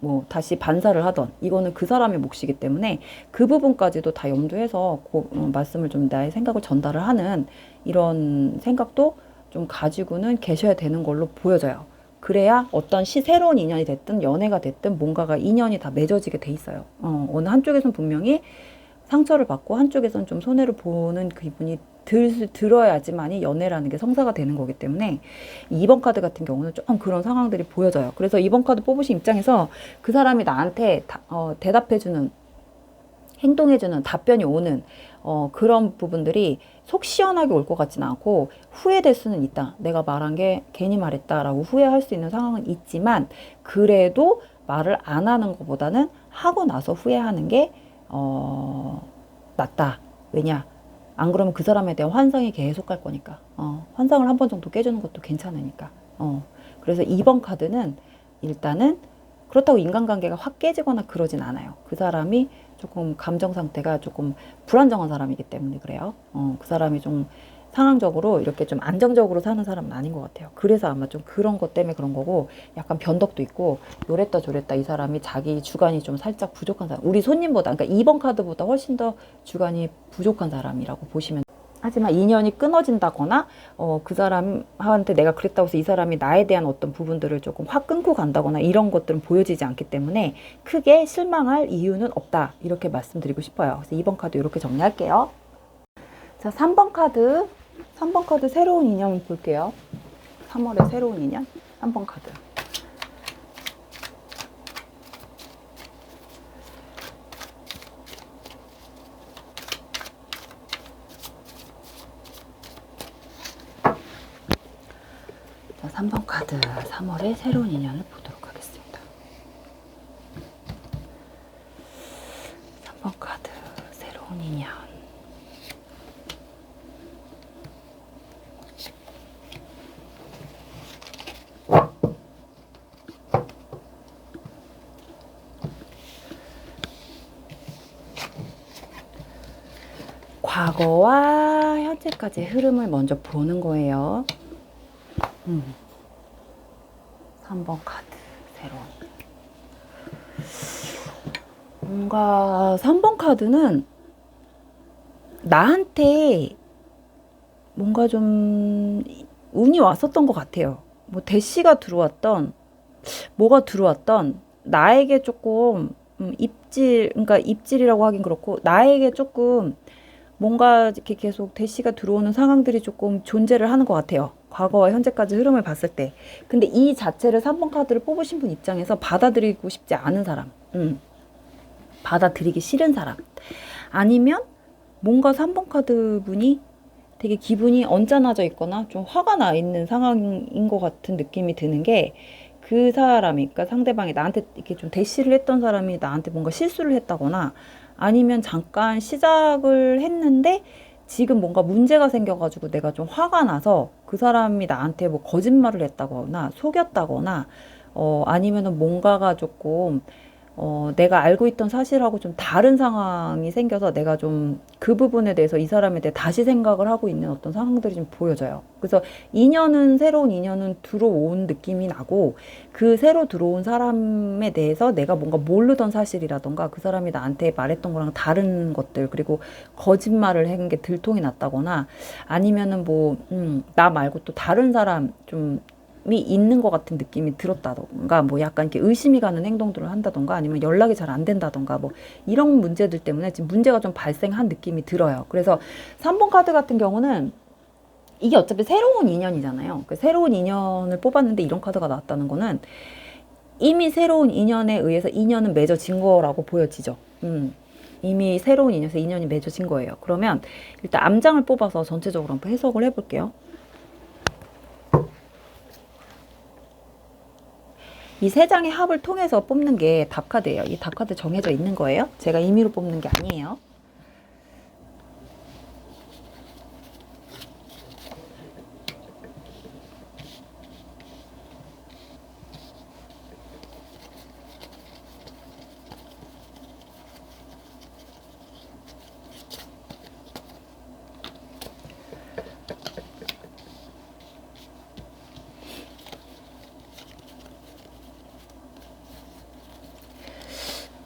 뭐, 다시 반사를 하던, 이거는 그 사람의 몫이기 때문에 그 부분까지도 다 염두해서 말씀을 좀 나의 생각을 전달을 하는 이런 생각도 좀 가지고는 계셔야 되는 걸로 보여져요. 그래야 어떤 새로운 인연이 됐든 연애가 됐든 뭔가가 인연이 다 맺어지게 돼 있어요. 어느 한쪽에서는 분명히 상처를 받고 한쪽에선 좀 손해를 보는 기분이 들어야지만이 연애라는 게 성사가 되는 거기 때문에 2번 카드 같은 경우는 조금 그런 상황들이 보여져요. 그래서 2번 카드 뽑으신 입장에서 그 사람이 나한테 대답해주는, 행동해주는, 답변이 오는 그런 부분들이 속 시원하게 올 것 같지는 않고 후회될 수는 있다. 내가 말한 게 괜히 말했다라고 후회할 수 있는 상황은 있지만 그래도 말을 안 하는 것보다는 하고 나서 후회하는 게 낫다. 왜냐? 안 그러면 그 사람에 대한 환상이 계속 갈 거니까. 환상을 한 번 정도 깨주는 것도 괜찮으니까. 그래서 2번 카드는 일단은 그렇다고 인간관계가 확 깨지거나 그러진 않아요. 그 사람이 조금 감정 상태가 조금 불안정한 사람이기 때문에 그래요. 그 사람이 좀 상황적으로 이렇게 좀 안정적으로 사는 사람은 아닌 것 같아요. 그래서 아마 좀 그런 것 때문에 그런 거고, 약간 변덕도 있고 요랬다 저랬다 이 사람이 자기 주관이 좀 살짝 부족한 사람, 우리 손님보다, 그러니까 2번 카드보다 훨씬 더 주관이 부족한 사람이라고 보시면. 하지만 인연이 끊어진다거나 그 사람한테 내가 그랬다고 해서 이 사람이 나에 대한 어떤 부분들을 조금 확 끊고 간다거나 이런 것들은 보여지지 않기 때문에 크게 실망할 이유는 없다, 이렇게 말씀드리고 싶어요. 그래서 2번 카드 이렇게 정리할게요. 자, 3번 카드 새로운 인연 볼게요. 3월에 새로운 인연 3번 카드. 자, 3번 카드 3월에 새로운 인연을 보도록 하겠습니다. 3번 카드 새로운 인연. 과거와 현재까지의 흐름을 먼저 보는 거예요. 3번 카드 새로운. 뭔가 3번 카드는 나한테 뭔가 좀 운이 왔었던 것 같아요. 뭐 대시가 들어왔던, 뭐가 들어왔던, 나에게 조금 그러니까 입질이라고 하긴 그렇고 나에게 조금 뭔가 이렇게 계속 대시가 들어오는 상황들이 조금 존재를 하는 것 같아요. 과거와 현재까지 흐름을 봤을 때. 근데 이 자체를 3번 카드를 뽑으신 분 입장에서 받아들이고 싶지 않은 사람, 받아들이기 싫은 사람, 아니면 뭔가 3번 카드 분이 되게 기분이 언짢아져 있거나 좀 화가 나 있는 상황인 것 같은 느낌이 드는 게, 그 사람이, 그러니까 상대방이 나한테 이렇게 좀 대시를 했던 사람이 나한테 뭔가 실수를 했다거나, 아니면 잠깐 시작을 했는데 지금 뭔가 문제가 생겨가지고 내가 좀 화가 나서 그 사람이 나한테 뭐 거짓말을 했다거나 속였다거나, 아니면은 뭔가가 조금 내가 알고 있던 사실하고 좀 다른 상황이 생겨서 내가 좀 그 부분에 대해서 이 사람에 대해 다시 생각을 하고 있는 어떤 상황들이 좀 보여져요. 그래서 새로운 인연은 들어온 느낌이 나고, 그 새로 들어온 사람에 대해서 내가 뭔가 모르던 사실이라던가 그 사람이 나한테 말했던 거랑 다른 것들, 그리고 거짓말을 한 게 들통이 났다거나, 아니면은 뭐 나 말고 또 다른 사람 좀 있는 것 같은 느낌이 들었다던가, 뭐 약간 이렇게 의심이 가는 행동들을 한다던가, 아니면 연락이 잘 안 된다던가, 뭐 이런 문제들 때문에 지금 문제가 좀 발생한 느낌이 들어요. 그래서 3번 카드 같은 경우는 이게 어차피 새로운 인연이잖아요. 그 새로운 인연을 뽑았는데 이런 카드가 나왔다는 거는 이미 새로운 인연에 의해서 인연은 맺어진 거라고 보여지죠. 이미 새로운 인연에서 인연이 맺어진 거예요. 그러면 일단 암장을 뽑아서 전체적으로 한번 해석을 해볼게요. 이 세 장의 합을 통해서 뽑는 게 답카드예요. 이 답카드 정해져 있는 거예요. 제가 임의로 뽑는 게 아니에요.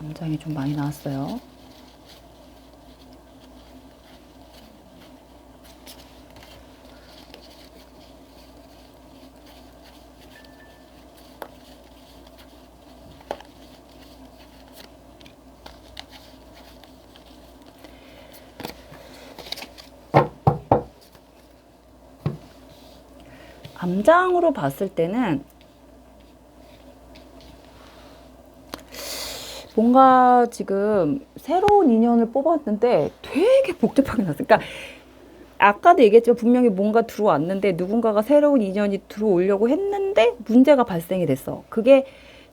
암장이 좀 많이 나왔어요. 암장으로 봤을 때는 뭔가 지금 새로운 인연을 뽑았는데 되게 복잡하게 나왔어요. 그러니까 아까도 얘기했지만 분명히 뭔가 들어왔는데 누군가가 새로운 인연이 들어오려고 했는데 문제가 발생이 됐어. 그게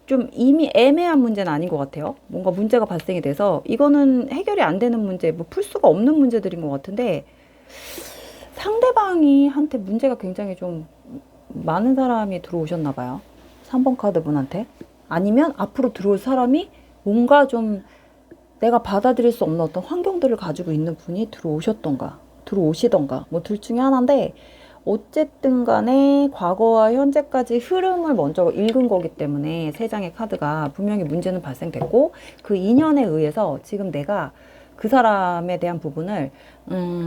좀 이미 애매한 문제는 아닌 것 같아요. 뭔가 문제가 발생이 돼서 이거는 해결이 안 되는 문제, 뭐 풀 수가 없는 문제들인 것 같은데 상대방이 한테 문제가 굉장히 좀 많은 사람이 들어오셨나 봐요. 3번 카드 분한테. 아니면 앞으로 들어올 사람이 뭔가 좀 내가 받아들일 수 없는 어떤 환경들을 가지고 있는 분이 들어오시던가 뭐 둘 중에 하나인데 어쨌든 간에 과거와 현재까지 흐름을 먼저 읽은 거기 때문에 세 장의 카드가 분명히 문제는 발생됐고 그 인연에 의해서 지금 내가 그 사람에 대한 부분을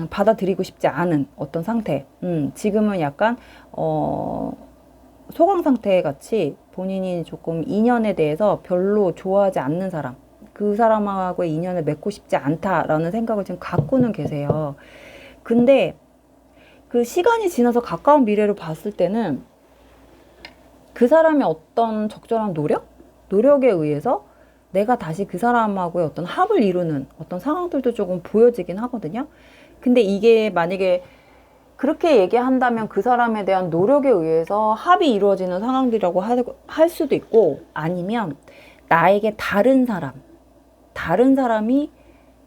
받아들이고 싶지 않은 어떤 상태. 지금은 약간 소강 상태 같이 본인이 조금 인연에 대해서 별로 좋아하지 않는 사람, 그 사람하고의 인연을 맺고 싶지 않다라는 생각을 지금 갖고는 계세요. 근데 그 시간이 지나서 가까운 미래로 봤을 때는 그 사람의 어떤 적절한 노력에 의해서 내가 다시 그 사람하고의 어떤 합을 이루는 어떤 상황들도 조금 보여지긴 하거든요. 근데 이게 만약에 그렇게 얘기한다면 그 사람에 대한 노력에 의해서 합이 이루어지는 상황들이라고 할 수도 있고, 아니면 나에게 다른 사람이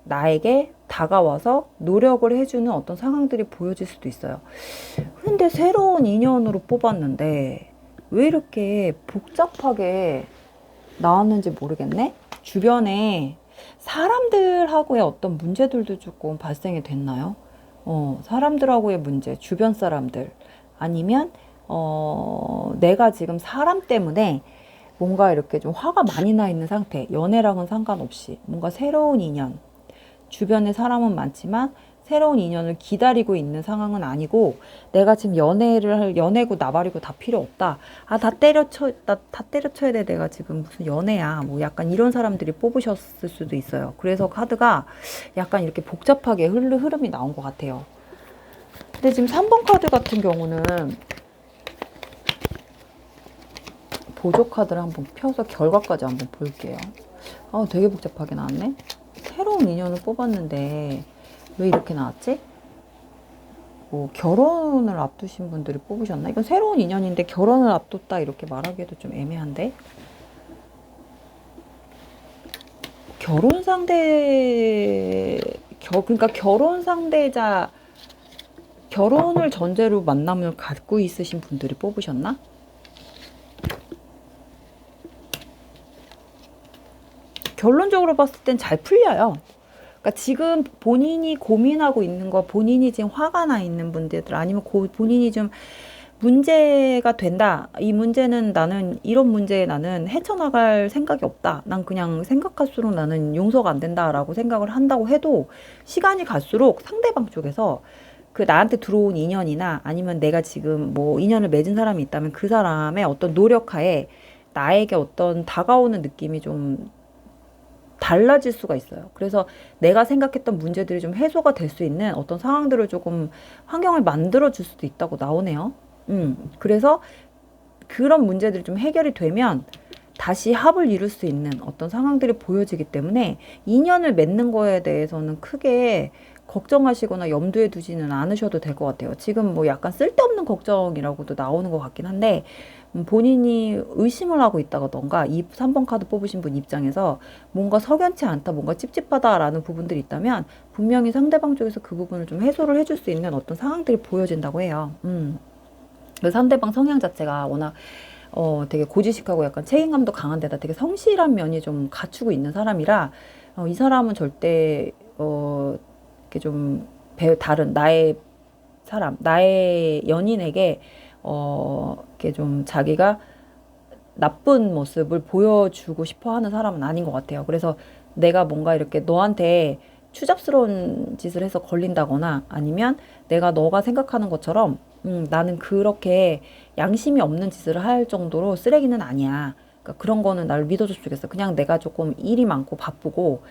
나에게 다가와서 노력을 해주는 어떤 상황들이 보여질 수도 있어요. 그런데 새로운 인연으로 뽑았는데 왜 이렇게 복잡하게 나왔는지 모르겠네? 주변에 사람들하고의 어떤 문제들도 조금 발생이 됐나요? 사람들하고의 문제, 주변 사람들. 아니면, 내가 지금 사람 때문에 뭔가 이렇게 좀 화가 많이 나 있는 상태. 연애랑은 상관없이. 뭔가 새로운 인연. 주변에 사람은 많지만 새로운 인연을 기다리고 있는 상황은 아니고 내가 지금 연애고 나발이고 다 필요 없다. 다 때려쳐야 돼. 내가 지금 무슨 연애야. 뭐 약간 이런 사람들이 뽑으셨을 수도 있어요. 그래서 카드가 약간 이렇게 복잡하게 흐름이 나온 것 같아요. 근데 지금 3번 카드 같은 경우는 보조 카드를 한번 펴서 결과까지 한번 볼게요. 되게 복잡하게 나왔네. 새로운 인연을 뽑았는데 왜 이렇게 나왔지? 뭐 결혼을 앞두신 분들이 뽑으셨나? 이건 새로운 인연인데 결혼을 앞뒀다 이렇게 말하기에도 좀 애매한데? 그러니까 결혼 상대자, 결혼을 전제로 만남을 갖고 있으신 분들이 뽑으셨나? 결론적으로 봤을 땐 잘 풀려요. 그러니까 지금 본인이 고민하고 있는 거, 본인이 지금 화가 나 있는 분들, 아니면 본인이 좀 문제가 된다. 이 문제는 이런 문제에 나는 헤쳐나갈 생각이 없다. 난 그냥 생각할수록 나는 용서가 안 된다라고 생각을 한다고 해도 시간이 갈수록 상대방 쪽에서 그 나한테 들어온 인연이나 아니면 내가 지금 뭐 인연을 맺은 사람이 있다면 그 사람의 어떤 노력하에 나에게 어떤 다가오는 느낌이 좀 달라질 수가 있어요. 그래서 내가 생각했던 문제들이 좀 해소가 될 수 있는 어떤 상황들을 조금 환경을 만들어 줄 수도 있다고 나오네요. 그래서 그런 문제들이 좀 해결이 되면 다시 합을 이룰 수 있는 어떤 상황들이 보여지기 때문에 인연을 맺는 거에 대해서는 크게 걱정하시거나 염두에 두지는 않으셔도 될 것 같아요. 지금 뭐 약간 쓸데없는 걱정이라고도 나오는 것 같긴 한데, 본인이 의심을 하고 있다던가, 이 3번 카드 뽑으신 분 입장에서 뭔가 석연치 않다, 뭔가 찝찝하다라는 부분들이 있다면, 분명히 상대방 쪽에서 그 부분을 좀 해소를 해줄 수 있는 어떤 상황들이 보여진다고 해요. 그 상대방 성향 자체가 워낙 되게 고지식하고 약간 책임감도 강한 데다 되게 성실한 면이 좀 갖추고 있는 사람이라, 이 사람은 절대 이렇게 좀 다른 나의 사람, 나의 연인에게 이렇게 좀 자기가 나쁜 모습을 보여주고 싶어 하는 사람은 아닌 것 같아요. 그래서 내가 뭔가 이렇게 너한테 추잡스러운 짓을 해서 걸린다거나, 아니면 내가 너가 생각하는 것처럼 나는 그렇게 양심이 없는 짓을 할 정도로 쓰레기는 아니야. 그러니까 그런 거는 나를 믿어줬으면 좋겠어. 그냥 내가 조금 일이 많고 바쁘고,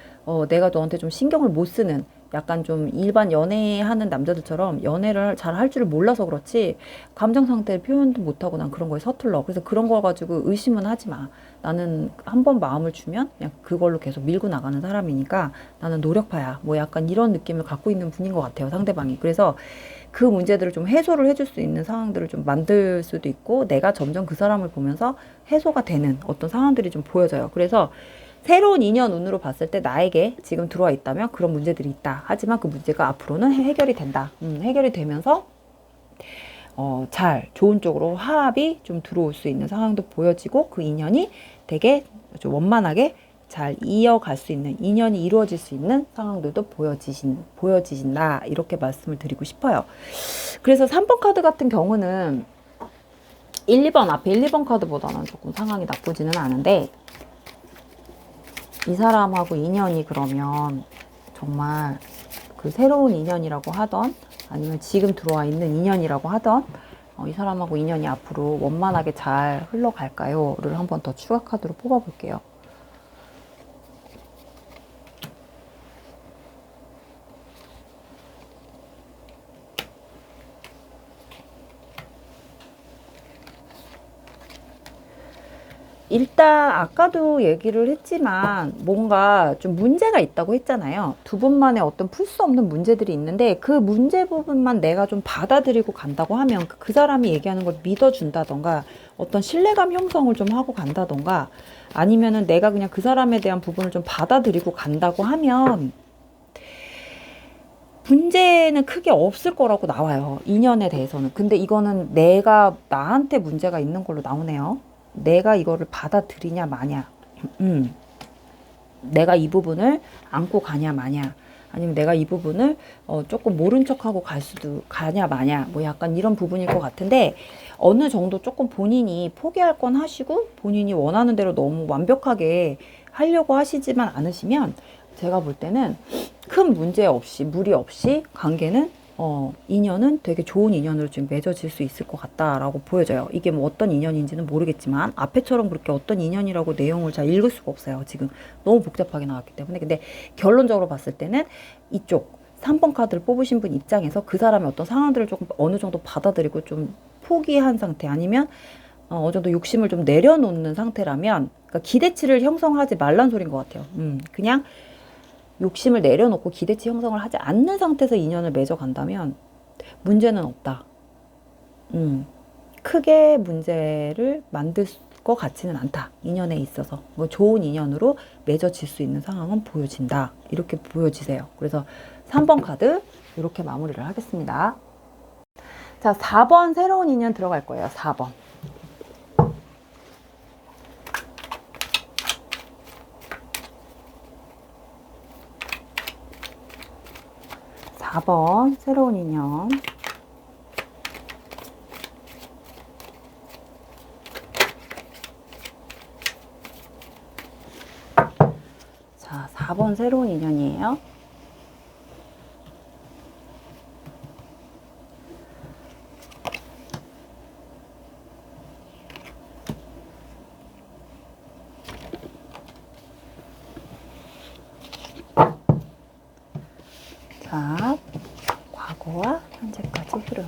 내가 너한테 좀 신경을 못 쓰는, 약간 좀 일반 연애하는 남자들처럼 연애를 잘 할 줄을 몰라서 그렇지, 감정 상태를 표현도 못하고 난 그런 거에 서툴러. 그래서 그런 거 가지고 의심은 하지 마. 나는 한 번 마음을 주면 그냥 그걸로 계속 밀고 나가는 사람이니까 나는 노력파야. 뭐 약간 이런 느낌을 갖고 있는 분인 것 같아요, 상대방이. 그래서 그 문제들을 좀 해소를 해줄 수 있는 상황들을 좀 만들 수도 있고, 내가 점점 그 사람을 보면서 해소가 되는 어떤 상황들이 좀 보여져요. 그래서 새로운 인연 운으로 봤을 때 나에게 지금 들어와 있다면 그런 문제들이 있다. 하지만 그 문제가 앞으로는 해결이 된다. 해결이 되면서 잘 좋은 쪽으로 화합이 좀 들어올 수 있는 상황도 보여지고, 그 인연이 되게 좀 원만하게 잘 이어갈 수 있는, 인연이 이루어질 수 있는 상황들도 보여지신다. 이렇게 말씀을 드리고 싶어요. 그래서 3번 카드 같은 경우는 1, 2번, 앞에 1, 2번 카드보다는 조금 상황이 나쁘지는 않은데, 이 사람하고 인연이 그러면 정말 그 새로운 인연이라고 하던, 아니면 지금 들어와 있는 인연이라고 하던, 이 사람하고 인연이 앞으로 원만하게 잘 흘러갈까요? 를 한번 더 추가 카드로 뽑아볼게요. 일단 아까도 얘기를 했지만 뭔가 좀 문제가 있다고 했잖아요. 두 분만의 어떤 풀 수 없는 문제들이 있는데, 그 문제 부분만 내가 좀 받아들이고 간다고 하면, 그 사람이 얘기하는 걸 믿어준다던가, 어떤 신뢰감 형성을 좀 하고 간다던가, 아니면은 내가 그냥 그 사람에 대한 부분을 좀 받아들이고 간다고 하면 문제는 크게 없을 거라고 나와요, 인연에 대해서는. 근데 이거는 내가 나한테 문제가 있는 걸로 나오네요. 내가 이거를 받아들이냐 마냐, 내가 이 부분을 안고 가냐 마냐, 아니면 내가 이 부분을 조금 모른 척하고 가냐 마냐, 뭐 약간 이런 부분일 것 같은데, 어느 정도 조금 본인이 포기할 건 하시고 본인이 원하는 대로 너무 완벽하게 하려고 하시지만 않으시면, 제가 볼 때는 큰 문제 없이, 무리 없이 관계는 인연은 되게 좋은 인연으로 지금 맺어질 수 있을 것 같다라고 보여져요. 이게 뭐 어떤 인연인지는 모르겠지만, 앞에처럼 그렇게 어떤 인연이라고 내용을 잘 읽을 수가 없어요. 지금 너무 복잡하게 나왔기 때문에. 근데 결론적으로 봤을 때는 이쪽 3번 카드를 뽑으신 분 입장에서 그 사람의 어떤 상황들을 조금 어느 정도 받아들이고 좀 포기한 상태, 아니면 어느 정도 욕심을 좀 내려놓는 상태라면, 그러니까 기대치를 형성하지 말란 소린 것 같아요. 그냥 욕심을 내려놓고 기대치 형성을 하지 않는 상태에서 인연을 맺어간다면 문제는 없다. 크게 문제를 만들 것 같지는 않다. 인연에 있어서 뭐 좋은 인연으로 맺어질 수 있는 상황은 보여진다. 이렇게 보여지세요. 그래서 3번 카드 이렇게 마무리를 하겠습니다. 자, 4번 새로운 인연 들어갈 거예요. 4번. 4번 새로운 인연. 자, 4번 새로운 인연이에요. 자, 과거와 현재까지 흐름.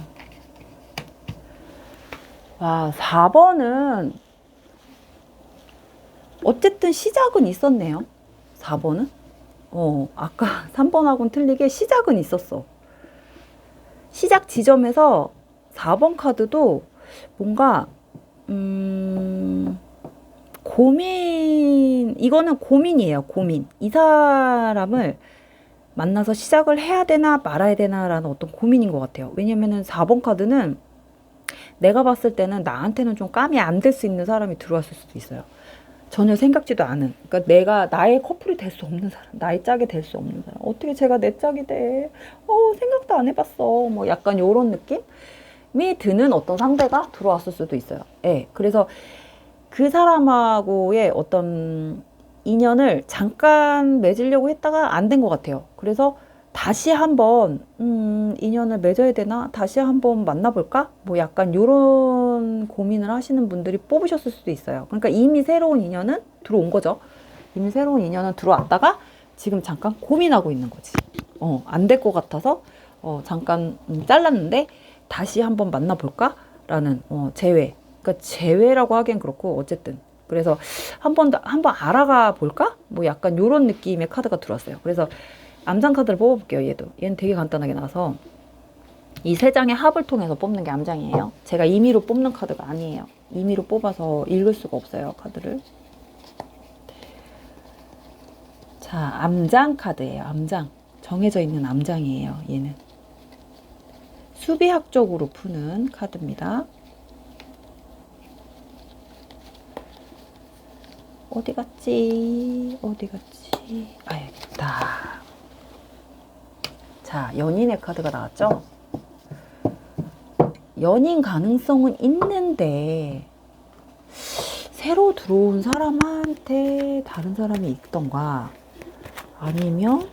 와, 4번은 어쨌든 시작은 있었네요. 4번은 아까 3번하고는 틀리게 시작은 있었어. 시작 지점에서 4번 카드도 뭔가 이거는 고민이에요. 고민. 이 사람을 만나서 시작을 해야 되나 말아야 되나라는 어떤 고민인 것 같아요. 왜냐면은 4번 카드는 내가 봤을 때는 나한테는 좀 감이 안 될 수 있는 사람이 들어왔을 수도 있어요. 전혀 생각지도 않은. 그러니까 내가 나의 커플이 될 수 없는 사람, 나의 짝이 될 수 없는 사람. 어떻게 제가 내 짝이 돼? 생각도 안 해봤어. 뭐 약간 요런 느낌이 드는 어떤 상대가 들어왔을 수도 있어요. 예. 그래서 그 사람하고의 어떤 인연을 잠깐 맺으려고 했다가 안 된 것 같아요. 그래서 다시 한번 인연을 맺어야 되나? 다시 한번 만나볼까? 뭐 약간 요런 고민을 하시는 분들이 뽑으셨을 수도 있어요. 그러니까 이미 새로운 인연은 들어온 거죠. 이미 새로운 인연은 들어왔다가 지금 잠깐 고민하고 있는 거지. 안 될 것 같아서 잠깐 잘랐는데 다시 한번 만나볼까? 라는 재회. 그러니까 재회라고 하기엔 그렇고 어쨌든 그래서 한번 알아가 볼까? 뭐 약간 요런 느낌의 카드가 들어왔어요. 그래서 암장 카드를 뽑아볼게요. 얘는 되게 간단하게 나와서 이 세 장의 합을 통해서 뽑는 게 암장이에요. 제가 임의로 뽑는 카드가 아니에요. 임의로 뽑아서 읽을 수가 없어요. 카드를. 자, 암장 카드예요. 암장. 정해져 있는 암장이에요. 얘는. 수비학적으로 푸는 카드입니다. 어디 갔지? 여기 있다. 자, 연인의 카드가 나왔죠? 연인 가능성은 있는데 새로 들어온 사람한테 다른 사람이 있던가 아니면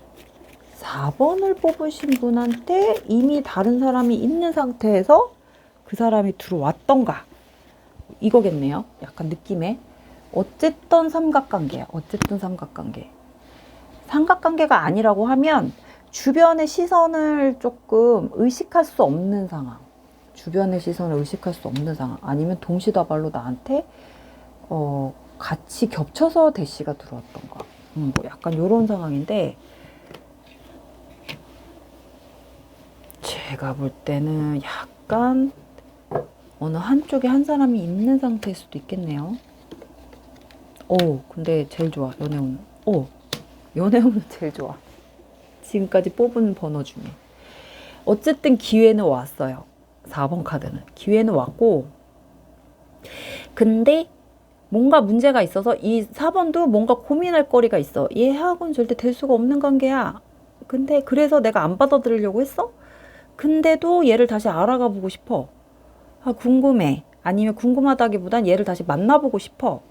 4번을 뽑으신 분한테 이미 다른 사람이 있는 상태에서 그 사람이 들어왔던가 이거겠네요. 약간 느낌에. 어쨌든 삼각관계야. 삼각관계가 아니라고 하면 주변의 시선을 조금 의식할 수 없는 상황. 아니면 동시다발로 나한테 같이 겹쳐서 대시가 들어왔던가. 뭐 약간 요런 상황인데 제가 볼 때는 약간 어느 한쪽에 한 사람이 있는 상태일 수도 있겠네요. 근데 제일 좋아. 연애운은. 연애운은 제일 좋아. 지금까지 뽑은 번호 중에. 어쨌든 기회는 왔어요. 4번 카드는. 기회는 왔고 근데 뭔가 문제가 있어서 이 4번도 뭔가 고민할 거리가 있어. 얘하고는 절대 될 수가 없는 관계야. 근데 그래서 내가 안 받아들이려고 했어? 근데도 얘를 다시 알아가 보고 싶어. 궁금해. 아니면 궁금하다기보단 얘를 다시 만나보고 싶어.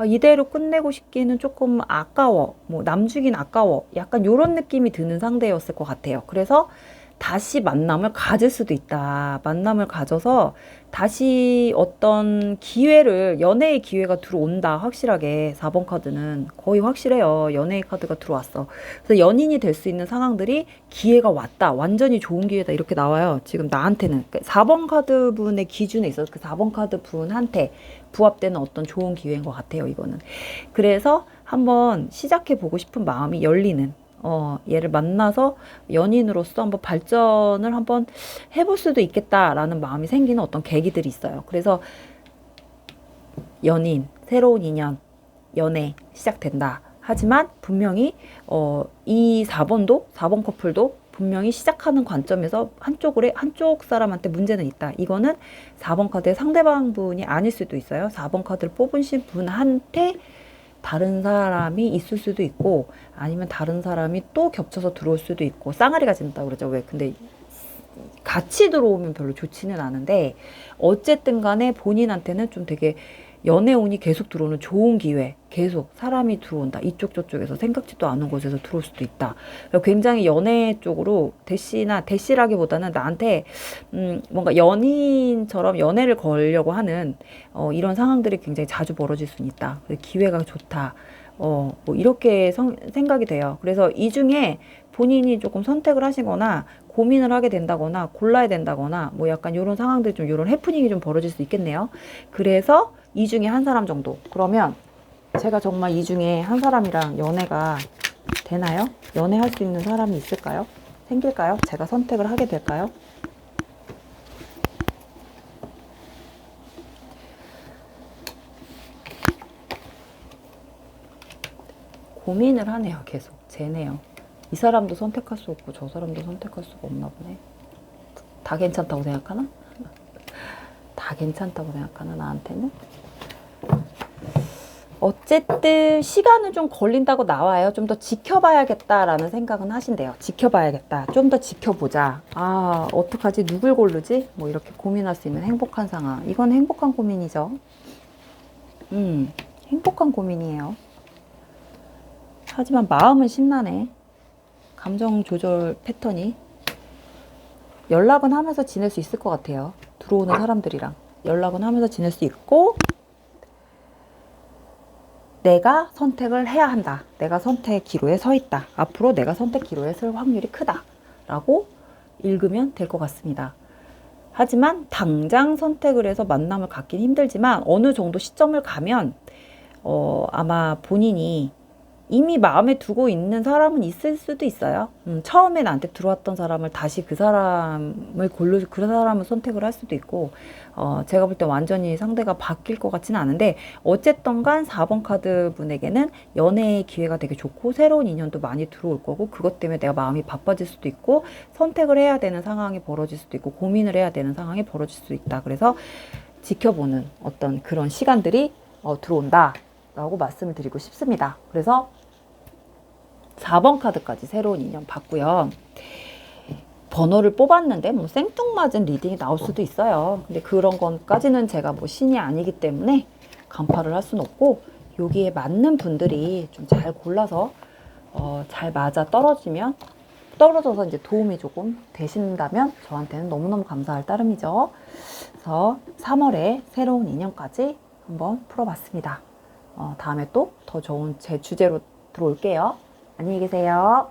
이대로 끝내고 싶기는 조금 아까워. 뭐 남주긴 아까워. 약간 요런 느낌이 드는 상대였을 것 같아요. 그래서 다시 만남을 가질 수도 있다. 만남을 가져서 다시 어떤 연애의 기회가 들어온다. 확실하게 4번 카드는 거의 확실해요. 연애의 카드가 들어왔어. 그래서 연인이 될 수 있는 상황들이 기회가 왔다. 완전히 좋은 기회다. 이렇게 나와요. 지금 나한테는. 4번 카드 분의 기준에 있어서 그 4번 카드 분한테 부합되는 어떤 좋은 기회인 것 같아요. 이거는. 그래서 한번 시작해 보고 싶은 마음이 열리는 얘를 만나서 연인으로서 한번 발전을 한번 해볼 수도 있겠다라는 마음이 생기는 어떤 계기들이 있어요. 그래서 연인, 새로운 인연, 연애 시작된다. 하지만 분명히 이 4번 커플도 분명히 시작하는 관점에서 한쪽 사람한테 문제는 있다. 이거는 4번 카드의 상대방 분이 아닐 수도 있어요. 4번 카드를 뽑으신 분한테 다른 사람이 있을 수도 있고 아니면 다른 사람이 또 겹쳐서 들어올 수도 있고 쌍아리가 진다고 그러죠. 왜? 근데 같이 들어오면 별로 좋지는 않은데 어쨌든 간에 본인한테는 좀 되게 연애운이 계속 들어오는 좋은 기회, 계속 사람이 들어온다. 이쪽 저쪽에서 생각지도 않은 곳에서 들어올 수도 있다. 굉장히 연애 쪽으로 대시라기보다는 나한테 뭔가 연인처럼 연애를 걸려고 하는 이런 상황들이 굉장히 자주 벌어질 수는 있다. 기회가 좋다. 뭐 이렇게 생각이 돼요. 그래서 이 중에 본인이 조금 선택을 하시거나 고민을 하게 된다거나 골라야 된다거나 뭐 약간 이런 상황들 좀 이런 해프닝이 좀 벌어질 수 있겠네요. 그래서 이 중에 한 사람 정도. 그러면 제가 정말 이 중에 한 사람이랑 연애가 되나요? 연애할 수 있는 사람이 있을까요? 생길까요? 제가 선택을 하게 될까요? 고민을 하네요. 계속 쟤네요. 이 사람도 선택할 수 없고 저 사람도 선택할 수가 없나 보네. 다 괜찮다고 생각하나? 다 괜찮다고 생각하나 나한테는? 어쨌든 시간은 좀 걸린다고 나와요. 좀 더 지켜봐야겠다라는 생각은 하신대요. 지켜봐야겠다. 좀 더 지켜보자. 아, 어떡하지? 누굴 고르지? 뭐 이렇게 고민할 수 있는 행복한 상황. 이건 행복한 고민이죠. 행복한 고민이에요. 하지만 마음은 심란해. 감정 조절 패턴이. 연락은 하면서 지낼 수 있을 것 같아요. 들어오는 사람들이랑. 연락은 하면서 지낼 수 있고, 내가 선택을 해야 한다. 내가 선택 기로에 서 있다. 앞으로 내가 선택 기로에 설 확률이 크다. 라고 읽으면 될 것 같습니다. 하지만 당장 선택을 해서 만남을 갖긴 힘들지만 어느 정도 시점을 가면 아마 본인이 이미 마음에 두고 있는 사람은 있을 수도 있어요. 처음에 나한테 들어왔던 사람을 다시 그 사람을 그 사람을 선택을 할 수도 있고, 제가 볼 때 완전히 상대가 바뀔 것 같지는 않은데, 어쨌든 간 4번 카드 분에게는 연애의 기회가 되게 좋고, 새로운 인연도 많이 들어올 거고, 그것 때문에 내가 마음이 바빠질 수도 있고, 선택을 해야 되는 상황이 벌어질 수도 있고, 고민을 해야 되는 상황이 벌어질 수 있다. 그래서 지켜보는 어떤 그런 시간들이 들어온다. 라고 말씀을 드리고 싶습니다. 그래서 4번 카드까지 새로운 인연 봤고요. 번호를 뽑았는데 뭐 생뚱맞은 리딩이 나올 수도 있어요. 근데 그런 것까지는 제가 뭐 신이 아니기 때문에 간파를 할 수는 없고, 여기에 맞는 분들이 좀 잘 골라서 잘 맞아 떨어져서 이제 도움이 조금 되신다면 저한테는 너무너무 감사할 따름이죠. 그래서 3월에 새로운 인연까지 한번 풀어봤습니다. 다음에 또 더 좋은 제 주제로 들어올게요. 안녕히 계세요.